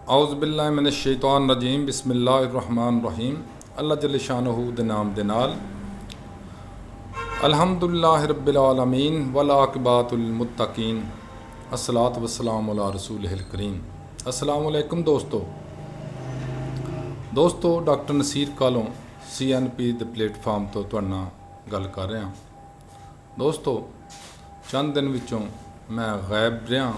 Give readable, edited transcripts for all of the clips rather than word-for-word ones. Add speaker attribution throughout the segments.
Speaker 1: औज़ुबिल्लाहिमिनश्शैतानिर्रजीम बिस्मिल्लाहिर्रहमानिर्रहीम। अल्लाह जल्ल शानहू दे नाम दे नाल अल्हम्दुलिल्लाहि रब्बिल आलमीन वल आक़िबतुल मुत्तकीन अस्सलातु वस्सलामु अला रसूलिहिल करीम। अस्सलामु अलैकुम दोस्तों डॉक्टर नसीर कालों CNP ਦੇ ਪਲੇਟਫਾਰਮ ਤੋਂ ਤੁਹਾਡੇ ਨਾਲ ਗੱਲ ਕਰ ਰਿਹਾ। ਦੋਸਤੋ ਚੰਦ ਦਿਨ ਵਿੱਚੋਂ ਮੈਂ ਗਾਇਬ ਰਿਹਾ,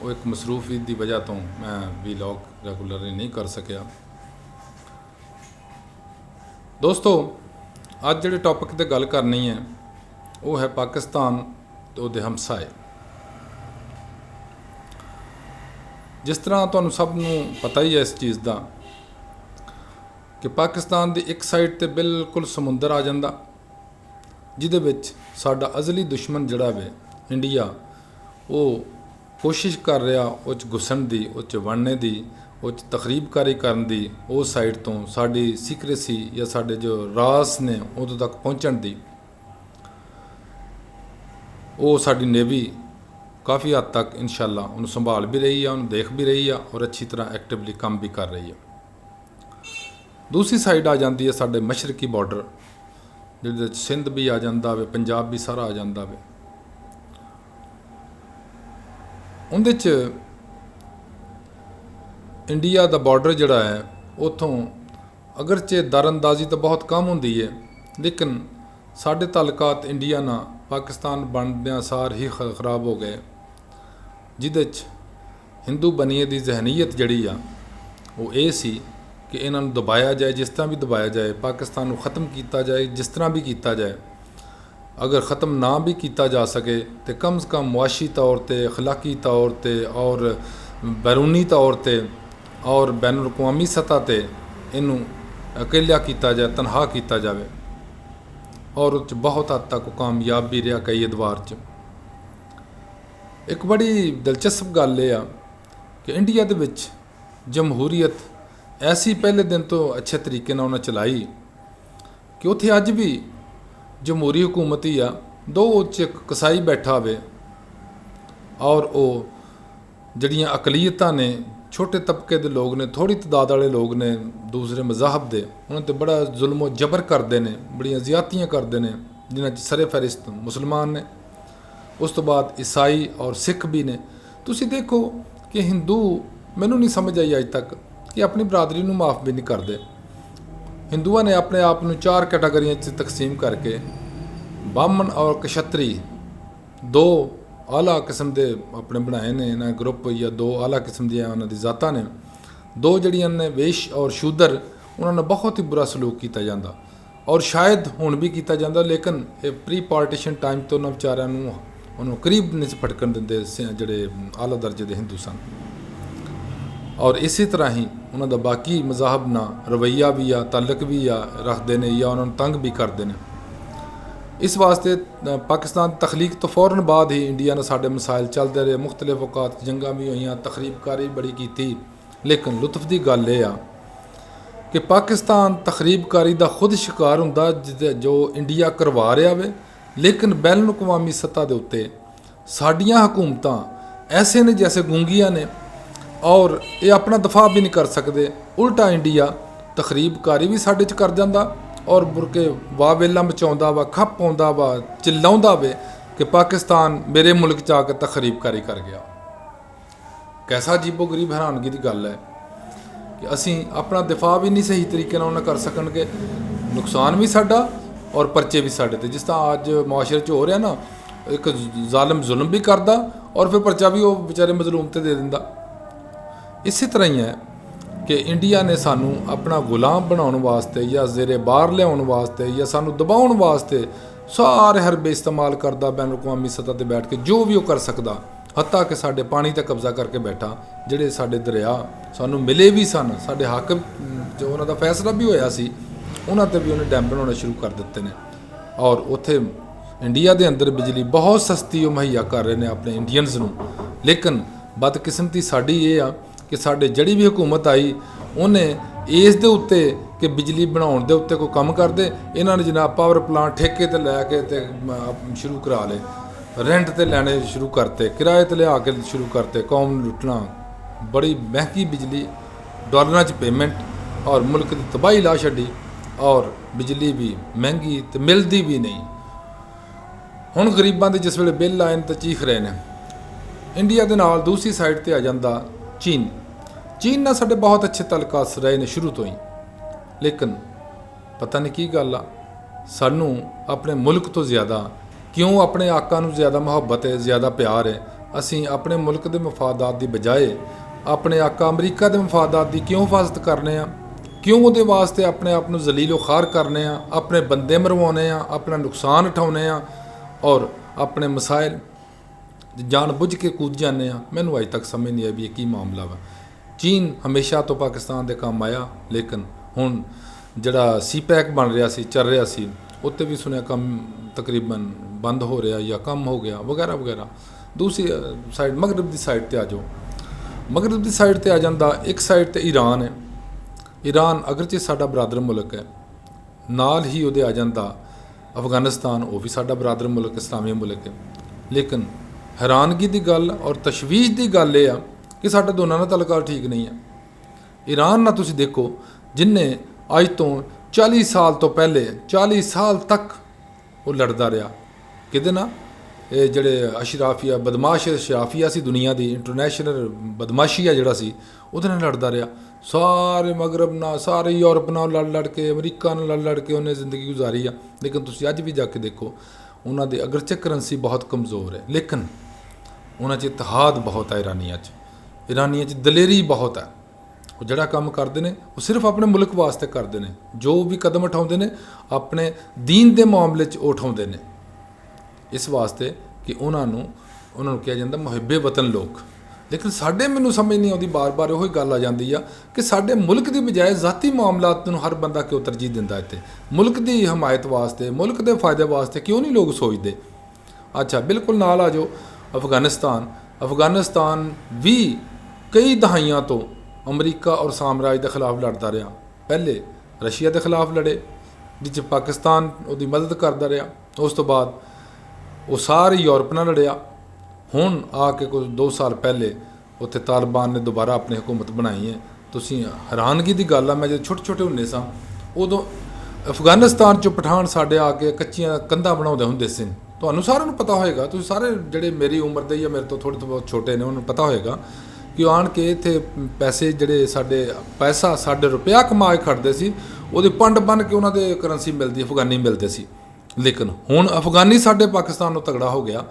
Speaker 1: ਉਹ ਇੱਕ ਮਸਰੂਫੀ ਦੀ ਵਜ੍ਹਾ ਤੋਂ ਮੈਂ ਵੀਲੌਗ ਰੈਗੂਲਰਲੀ ਨਹੀਂ ਕਰ ਸਕਿਆ। ਦੋਸਤੋ ਅੱਜ ਜਿਹੜੇ ਟੌਪਿਕ ਤੇ ਗੱਲ ਕਰਨੀ ਹੈ ਉਹ ਹੈ ਪਾਕਿਸਤਾਨ ਤੇ ਉਹਦੇ ਹਮਸਾਏ। ਜਿਸ ਤਰ੍ਹਾਂ ਤੁਹਾਨੂੰ ਸਭ ਨੂੰ ਪਤਾ ਹੀ ਹੈ ਇਸ ਚੀਜ਼ ਦਾ ਕਿ ਪਾਕਿਸਤਾਨ ਦੀ ਇੱਕ ਸਾਈਡ ਤੇ ਬਿਲਕੁਲ ਸਮੁੰਦਰ ਆ ਜਾਂਦਾ, ਜਿਹਦੇ ਵਿੱਚ ਸਾਡਾ ਅਜ਼ਲੀ ਦੁਸ਼ਮਣ ਜਿਹੜਾ ਵੇ ਇੰਡੀਆ, ਉਹ ਕੋਸ਼ਿਸ਼ ਕਰ ਰਿਹਾ ਉਹ 'ਚ ਘੁਸਣ ਦੀ, ਉਹ 'ਚ ਵੜਨੇ ਦੀ, ਉਹ 'ਚ ਤਖਰੀਬਕਾਰੀ ਕਰਨ ਦੀ, ਉਹ ਸਾਈਡ ਤੋਂ ਸਾਡੀ ਸੀਕ੍ਰੇਸੀ ਜਾਂ ਸਾਡੇ ਜੋ ਰਾਸ ਨੇ ਉਦੋਂ ਤੱਕ ਪਹੁੰਚਣ ਦੀ। ਉਹ ਸਾਡੀ ਨੇਵੀ ਕਾਫੀ ਹੱਦ ਤੱਕ ਇਨਸ਼ਾਅੱਲਾ ਉਹਨੂੰ ਸੰਭਾਲ ਵੀ ਰਹੀ ਆ, ਉਹਨੂੰ ਦੇਖ ਵੀ ਰਹੀ ਆ ਔਰ ਅੱਛੀ ਤਰ੍ਹਾਂ ਐਕਟਿਵਲੀ ਕੰਮ ਵੀ ਕਰ ਰਹੀ ਆ। ਦੂਸਰੀ ਸਾਈਡ ਆ ਜਾਂਦੀ ਹੈ ਸਾਡੇ ਮਸ਼ਰਕੀ ਬਾਰਡਰ, ਜਿਹਦੇ ਵਿੱਚ ਸਿੰਧ ਵੀ ਆ ਜਾਂਦਾ ਵੇ, ਪੰਜਾਬ ਵੀ ਸਾਰਾ ਆ ਜਾਂਦਾ ਵੇ। ਉਹਦੇ 'ਚ ਇੰਡੀਆ ਦਾ ਬਾਰਡਰ ਜਿਹੜਾ ਹੈ ਉੱਥੋਂ ਅਗਰਚੇ ਦਰਅੰਦਾਜ਼ੀ ਤਾਂ ਬਹੁਤ ਕਮ ਹੁੰਦੀ ਹੈ, ਲੇਕਿਨ ਸਾਡੇ ਤਾਲੁਕਾਤ ਇੰਡੀਆ ਨਾਲ ਪਾਕਿਸਤਾਨ ਬਣਦਿਆਂ ਸਾਰ ਹੀ ਖਰਾਬ ਹੋ ਗਏ, ਜਿਹਦੇ 'ਚ ਹਿੰਦੂ ਬਨੀਏ ਦੀ ਜ਼ਹਿਨੀਅਤ ਜਿਹੜੀ ਆ ਉਹ ਇਹ ਸੀ ਕਿ ਇਹਨਾਂ ਨੂੰ ਦਬਾਇਆ ਜਾਏ, ਜਿਸ ਤਰ੍ਹਾਂ ਵੀ ਦਬਾਇਆ ਜਾਏ, ਪਾਕਿਸਤਾਨ ਨੂੰ ख़त्म ਕੀਤਾ ਜਾਏ, ਜਿਸ ਤਰ੍ਹਾਂ ਵੀ ਕੀਤਾ ਜਾਏ। अगर ख़त्म ना भी किया जा सके तो कम से कम मुआशी तौर पर, अखलाकी तौर पर और बैरूनी तौर पर और बैनुल अक़वामी सतह पर इनू अकेलिया किया जाए, तनहा किया जाए। और उस बहुत हद तक कामयाब भी रहा कई अदवार च। एक बड़ी दिलचस्प गल यह कि इंडिया दे विच जमहूरीयत ऐसी पहले दिन तो अच्छे तरीके नाल उन्हें चलाई कि उत्थे अज भी जमहूरी हुकूमत ही आ, दो च कसाई बैठा हुए और वो जड़ियाँ अकलीयतां ने, छोटे तबके के लोग ने, थोड़ी तादाद वाले लोग ने दूसरे मज़ाहब के, उन्होंने तो बड़ा जुल्म जबर करते हैं, बड़ियाँ ज़्यादतियाँ करते हैं, जिन्हें सरे फहरिस्त मुसलमान ने, उस तो बाद ईसाई और सिख भी ने। तुसी देखो कि हिंदू, मैनू नहीं समझ आई अज तक कि अपनी बरादरी नू माफ़ भी नहीं करते। हिंदुओं ने अपने आप को 4 कैटागरियां तकसीम करके ब्राह्मण और क्षत्री दो आला किस्म के अपने बनाए ने इन्हें ग्रुप, या 2 आला किस्म दी उन्होंने जाता ने। 2 जड़ियां ने वेश और शूदर, उन्होंने बहुत ही बुरा सलूक किया जाता और शायद हुण भी किया जाता, लेकिन ये प्री पार्टीशन टाइम तो उन्होंने बेचारिਆਂ ਨੂੰ ਉਹਨੂੰ करीब नहीं फटकन देंदे ਜਿਹੜੇ आला दर्जे के हिंदू सन। और इसी तरह ही उन्होंने बाकी मज़ाहब ना रवैया भी आ, ताल्लुक भी आ रखते हैं या उन्होंने तंग भी करते हैं। इस वास्ते पाकिस्तान तखलीक तो फौरन बाद ही इंडिया ने साढ़े मसाइल चलते रहे, मुख्तलिफ औकात जंगा भी हुई, तखरीबकारी बड़ी की थी। लेकिन लुत्फ की गल यह आ कि पाकिस्तान तखरीबकारी का खुद शिकार होंदा जो इंडिया करवा रहा वे, लेकिन बैनुल अक़वामी सतह के उत्ते साडियां हुकूमतां ऐसे ने जैसे गूंगियां ने और ये अपना दफा भी नहीं कर सकते। उल्टा इंडिया तखरीबकारी भी साढ़े च कर जाता और बुरके वाह वेला मचाउंदा वा, खप पाउंदा वा, चिल्लाउंदा वे कि पाकिस्तान मेरे मुल्क च आके तखरीबकारी कर गया। कैसा अजीबो गरीब हैरानगी की गल है कि असी अपना दिफा भी नहीं सही तरीके नाल कर सकणगे, नुकसान भी साडा और परचे भी साडे ते। जिस तरह अज मुआशरे च हो रहा ना, एक जालिम जुल्म भी करदा और फिर परचा भी वो बेचारे मजलूम ते दे दिंदा। इसी तरह ही है कि इंडिया ने सानू अपना गुलाम बनाने वास्ते या जेरे बाहर लियाउण वास्ते या सानू दबाउण वास्ते सारे हरबे इस्तेमाल करता, बैनुल अक़वामी सतह पर बैठ के जो भी वो कर सकता, हत्ता कि साडे पानी ते कब्जा करके बैठा। जिहड़े साडे दरिया सानू मिले भी सन, साडे हक जो उन्हां दा फैसला भी होया सी, उन्हां ते भी उन्हें डैम बनाने शुरू कर दिते ने। और उत्थे इंडिया के अंदर बिजली बहुत सस्ती मुहैया कर रहे हैं अपने इंडियनस नूं। लेकिन बदकिस्मती साडी ये आ कि साडे जड़ी भी हुकूमत आई उन्हें इस दे उत्ते कि बिजली बनाउण दे उत्ते कोई काम करदे, इन्हां ने जनाब पावर प्लांट ठेके ते लैके ते शुरू करा ले, रेंट ते लैने शुरू करते, किराए ते लिया के शुरू करते, कौम लुटना बड़ी महंगी बिजली, डॉलरां 'च पेमेंट और मुल्क की तबाही ला छड्डी और बिजली भी महंगी तो मिलती भी नहीं। हुण गरीबां दे जिस वेले बिल आए तो चीख रहे हैं। इंडिया के नाल दूसरी साइड पर आ जाता चीन। चीन नाल साडे बहुत अच्छे तलकात रहे ने शुरू तो ही, लेकिन पता नहीं की गल आ, सानू अपने मुल्क तो ज़्यादा क्यों अपने आका नू ज़्यादा मुहब्बत है, ज़्यादा प्यार है। असीं अपने मुल्क के मफादात की बजाय अपने आका अमरीका के मफादात की क्यों हिफाजत करने आ, क्यों वो वास्ते अपने आप को जलीलो खार करने आ, अपने बंदे मरवाने आ, अपना नुकसान उठाने आ और अपने मसाइल जान बुझ के कूद जाने आ। मैनू अज तक समझ नहीं आई भी की मामला वा। चीन हमेशा तो पाकिस्तान के काम आया, लेकिन हुण जड़ा CPEC बन रहा सी, चल रहा सी, उत्ते भी सुनिया कम तकरीबन बंद हो रहा या कम हो गया वगैरह वगैरह। दूसरी साइड मगरब की साइड पर आ जाओ, मगरब की साइड पर आ जाता। एक साइड तो ईरान है। ईरान अगरचे साडा बरादर मुल्क है, नाल ही उहदे आ जाता अफगानिस्तान, वो भी साडा बरादर मुल्क, इस्लामी मुल्क है। लेकिन हैरानगी की गल और तशवीश की गल यह कि साडा दोनों का तलका ठीक नहीं है। ईरान ना तुसीं देखो जिन्हें अज तो 40 साल तो पहले 40 साल तक वो लड़ता रहा कि ना ये जड़े अशराफिया बदमाश अशराफिया सी दुनिया की इंटरनेशनल बदमाशिया जड़ा सी उहदे नाल लड़ता रहा। सारे मगरब ना, सारे यूरोप नाल लड़ लड़ के, अमरीका नाल लड़ लड़ के उन्हें जिंदगी गुजारी आ। लेकिन तुसीं अज भी जाके देखो उन्होंने अगरचे करंसी बहुत कमज़ोर है, लेकिन उन्होंने इतिहाद बहुत है। ईरानिया दलेरी बहुत है। वो जड़ा काम करते हैं वो सिर्फ अपने मुल्क वास्ते करते हैं। जो भी कदम उठाते हैं अपने दीन के मामले वो उठाते हैं, इस वास्ते कि उन्होंने कहा जाता मुहिबे वतन लोग। लेकिन साढ़े मैनू समझ नहीं आती, बार बार वही गल आ जाती है कि साढ़े मुल्क की बजाय जाती मामलात हर बंदा क्यों तरजीह दिंदा इत्थे। मुल्क की हमायत वास्ते, मुल्क के फायदे वास्ते क्यों नहीं लोग सोचते। अच्छा बिल्कुल नाल आ जाओ अफगानिस्तान। अफगानिस्तान भी कई दहाइयां तो अमरीका और साम्राज के खिलाफ लड़ता रहा। पहले रशिया के खिलाफ लड़े जिस पाकिस्तान उसकी मदद करता रहा, उस तो बाद वो सारे यूरोप नाल लड़िया। हुण आके कुछ 2 साल पहले उत्थे तालिबान ने दोबारा अपनी हुकूमत बनाई है। तुसीं हैरानगी की गल आ, मैं जो छोटे छोटे होंदे सां उदों अफगानिस्तान चो पठान साडे आके कच्चियां कंधां बनाउंदे हुंदे सी। तुहानूं सारिਆਂ ਨੂੰ पता होएगा, तुसीं सारे ਜਿਹੜੇ मेरी उम्र ਦੇ या मेरे तो थोड़े तो बहुत छोटे ने उन्होंने पता होएगा कि आण के इत्थे पैसे ਜਿਹੜੇ ਸਾਡੇ पैसा ਸਾਡੇ रुपया कमा के खड़दे सी ਉਹਦੀ ਪੰਡ बन के उन्होंने करंसी मिलती अफगानी मिलते सी। लेकिन हुण अफगानी साडे पाकिस्तान ਨੂੰ तगड़ा हो गया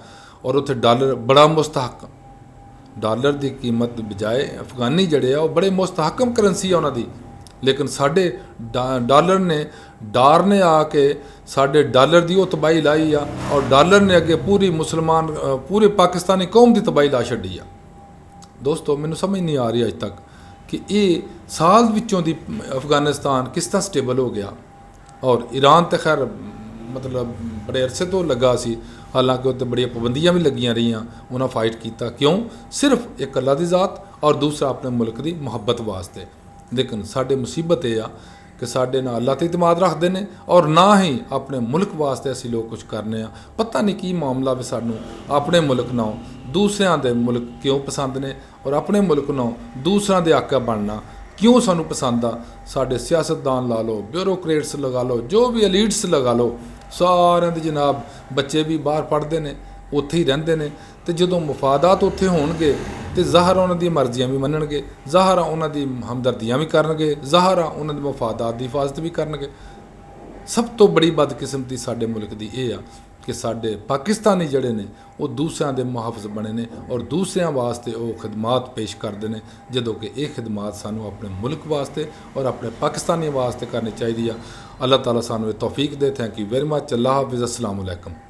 Speaker 1: और उत्थे डॉलर बड़ा मुस्तहक, डॉलर की कीमत बजाय अफगानी जड़े आ बड़े मुस्तहकम करंसी है उन्होंने। लेकिन साडे डॉलर ने डार ने आके साडे डॉलर की वो तबाही लाई आ और डॉलर ने अगे पूरी मुसलमान पूरे पाकिस्तानी कौम की तबाही ला छड्डी आ। दोस्तों मैनूं समझ नहीं आ रही अज तक कि ये साल विचों दी अफगानिस्तान किस तरह स्टेबल हो गया। और ईरान तो खैर मतलब बड़े अरसे तो लगा सी, हालांकि उत्ते बड़िया पाबंदियां भी लगियां रही, उन्हें फाइट किया। क्यों? सिर्फ एक अल्लाह की ज़ात और दूसरा अपने मुल्क की मुहब्बत वास्ते। लेकिन साडे मुसीबत यह आ कि साडे ना अल्लाह ते इतमाद रखते हैं और ना ही अपने मुल्क वास्ते असी लोग कुछ करने। पता नहीं की मामला भी सानू अपने मुल्क नाल दूसरों के मुल्क क्यों पसंद ने और अपने मुल्क नाल दूसरों के आका बनना क्यों सानू पसंद आ। साडे सियासतदान ला लो, ब्यूरोक्रेट्स लगा लो, जो भी एलीट्स लगा लो, सारे दे जनाब बच्चे भी बाहर पढ़ते हैं, उत्थे ही रहंदे ने। तो जो मफादात उत्थे होणगे तो ज़ाहर उन्हां दी मर्जियां भी मनणगे, ज़ाहर उन्हां दी हमदर्दियां भी करनगे, ज़ाहर उन्हां दे मफादात की हिफाजत भी करनगे। सब तो बड़ी बदकिस्मती साडे मुल्क की यह आ कि साडे पाकिस्तानी जड़े ने वो दूसरों के मुहाफिज बने ने और दूसरों वास्ते वो खिदमात पेश करते हैं, जदों कि ये खिदमात सानू अपने मुल्क वास्ते और अपने पाकिस्तानी वास्ते करनी चाहिए। अल्लाह ताला सानू ये तौफीक दे। Thank you very much. Allah हाफिज़। अस्सलाम वालेकुम।